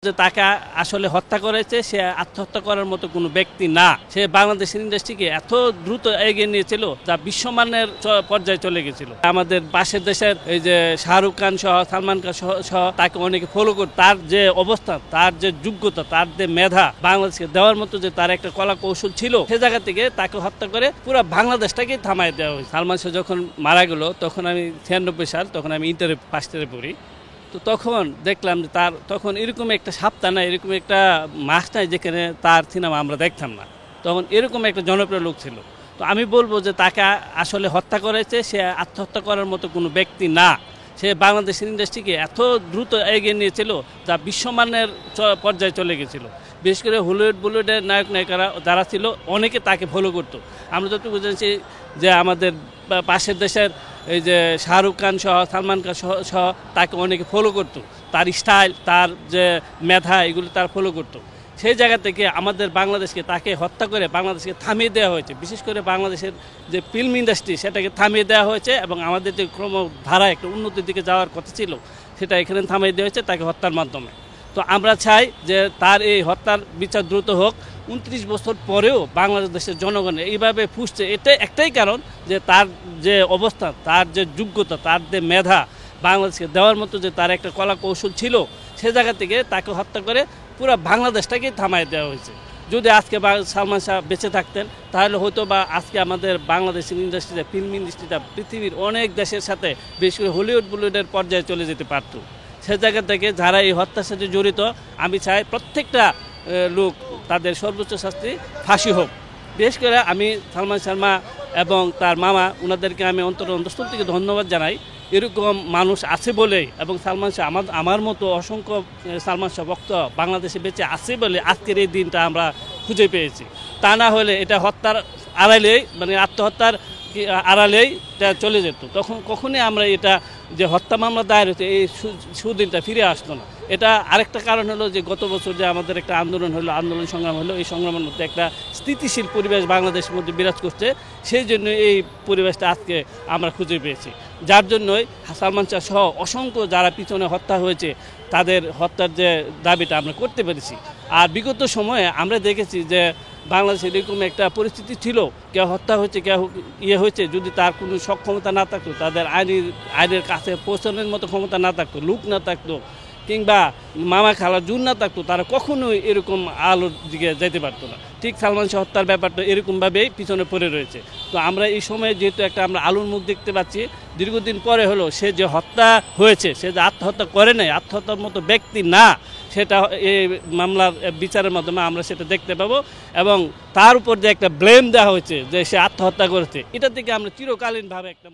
যে তাকে আসলে হত্যা করেছে সে আত্মহত্যা করার মতো কোনো ব্যক্তি না। সে বাংলাদেশের ইন্ডাস্ট্রিকে এত দ্রুত এগিয়ে নিয়েছিল যা বিশ্বমানের পর্যায়ে চলে গেছিল। আমাদের পাশের দেশের এই যে শাহরুখ খান সহ সালমান খান সহ তাকে অনেকে ফলো করত। তার যে অবস্থান, তার যে যোগ্যতা, তার যে মেধা বাংলাদেশকে দেওয়ার মতো যে তার একটা কলা কৌশল ছিল, সে জায়গা থেকে তাকে হত্যা করে পুরো বাংলাদেশটাকে থামাই দেওয়া হয়েছে। সালমান শাহ যখন মারা গেল তখন আমি 96 সাল, তখন আমি ইন্টারে ফার্স্ট ইয়ারে পড়ি। তো তখন দেখলাম যে তার তখন এরকম একটা সপ্তাহ নাই, এরকম একটা মাস নাই যেখানে তার সিনেমা আমরা দেখতাম না। তখন এরকম একটা জনপ্রিয় লোক ছিল। তো আমি বলবো যে তাকে আসলে হত্যা করেছে সে আত্মহত্যা করার মতো কোনো ব্যক্তি না। সে বাংলাদেশের ইন্ডাস্ট্রিকে এত দ্রুত এগিয়ে নিয়েছিল যা বিশ্বমানের পর্যায়ে চলে গেছিলো। বিশেষ করে বলিউডের নায়ক নায়িকারা যারা ছিল অনেকে তাকে ফলো করতো। আমরা যতটুকু জানছি যে আমাদের পাশের দেশের এই যে শাহরুখ খান সহ সালমান খান সহ তাকে অনেকে ফলো করতো। তার স্টাইল, তার যে মেধা, এগুলো তার ফলো করতো। সেই জায়গা থেকে আমাদের বাংলাদেশকে তাকে হত্যা করে বাংলাদেশকে থামিয়ে দেওয়া হয়েছে। বিশেষ করে বাংলাদেশের যে ফিল্ম ইন্ডাস্ট্রি সেটাকে থামিয়ে দেওয়া হয়েছে এবং আমাদের যে ক্রমধারা একটা উন্নতির দিকে যাওয়ার কথা ছিল সেটা এখানে থামিয়ে দেওয়া হয়েছে তাকে হত্যার মাধ্যমে। তো আমরা চাই যে তার এই হত্যার বিচার দ্রুত হোক। 29 বছর পরেও বাংলাদেশের জনগণ এইভাবে ফুসছে, এটা একটাই কারণ যে তার যে অবস্থান, তার যে যোগ্যতা, তার যে মেধা বাংলাদেশকে দেওয়ার মতো যে তার একটা কলা কৌশল ছিল, সে জায়গা থেকে তাকে হত্যা করে পুরো বাংলাদেশটাকে থামায় দেওয়া হয়েছে। যদি আজকে সালমান শাহ বেঁচে থাকতেন তাহলে হয়তো বা আজকে আমাদের বাংলাদেশের ইন্ডাস্ট্রিটা, ফিল্ম ইন্ডাস্ট্রিটা পৃথিবীর অনেক দেশের সাথে, বিশেষ করে বলিউডের পর্যায়ে চলে যেতে পারত। সে জায়গা থেকে যারা এই হত্যার সাথে জড়িত, আমি চাই প্রত্যেকটা লোক তাদের সর্বোচ্চ শাস্তি ফাঁসি হোক। বিশেষ করে আমি সালমান শর্মা এবং তার মামা ওনাদেরকে আমি অন্তঃস্থল থেকে ধন্যবাদ জানাই। এরকম মানুষ আছে বলেই এবং সালমান শাহ আমার মতো অসংখ্য সালমান শাহ ভক্ত বাংলাদেশে বেঁচে আছে বলে আজকের এই দিনটা আমরা খুঁজে পেয়েছি। তা না হলে এটা হত্যার আড়ালেই, মানে আত্মহত্যার আড়ালেই এটা চলে যেত। তখন কখনই আমরা এটা যে হত্যা মামলা দায়ের হতো এই সুদিনটা ফিরে আসতো না। এটা আরেকটা কারণ হলো যে গত বছর যে আমাদের একটা আন্দোলন সংগ্রাম হলো, এই সংগ্রামের মধ্যে একটা স্থিতিশীল পরিবেশ বাংলাদেশের মধ্যে বিরাজ করছে। সেই জন্য এই পরিবেশটা আজকে আমরা খুঁজে পেয়েছি, যার জন্যই সালমান শাহ সহ অসংখ্য যারা পিছনে হত্যা হয়েছে তাদের হত্যার যে দাবিটা আমরা করতে পেরেছি। আর বিগত সময়ে আমরা দেখেছি যে বাংলাদেশে এরকম একটা পরিস্থিতি ছিল, কেউ হত্যা হয়েছে, কেউ হয়েছে, যদি তার কোনো সক্ষমতা না থাকতো, তাদের আইনের কাছে পৌঁছানোর মতো ক্ষমতা না থাকতো, লোক না থাকতো, কিংবা মামা খালার জোর না থাকতো, তারা কখনোই এরকম আলোর দিকে যেতে পারতো না। ঠিক সালমান শাহ হত্যার ব্যাপারটা এরকমভাবেই পিছনে পড়ে রয়েছে। তো আমরা এই সময়ে যেহেতু একটা আমরা আলোর মুখ দেখতে পাচ্ছি, দীর্ঘদিন পরে হলো সে যে হত্যা হয়েছে, সে যে আত্মহত্যা করে নাই, আত্মহত্যার মতো ব্যক্তি না, সেটা এই মামলার বিচারের মাধ্যমে আমরা সেটা দেখতে পাবো। এবং তার উপর যে একটা ব্লেম দেওয়া হয়েছে যে সে আত্মহত্যা করেছে, এটা থেকে আমরা চিরকালীনভাবে একটা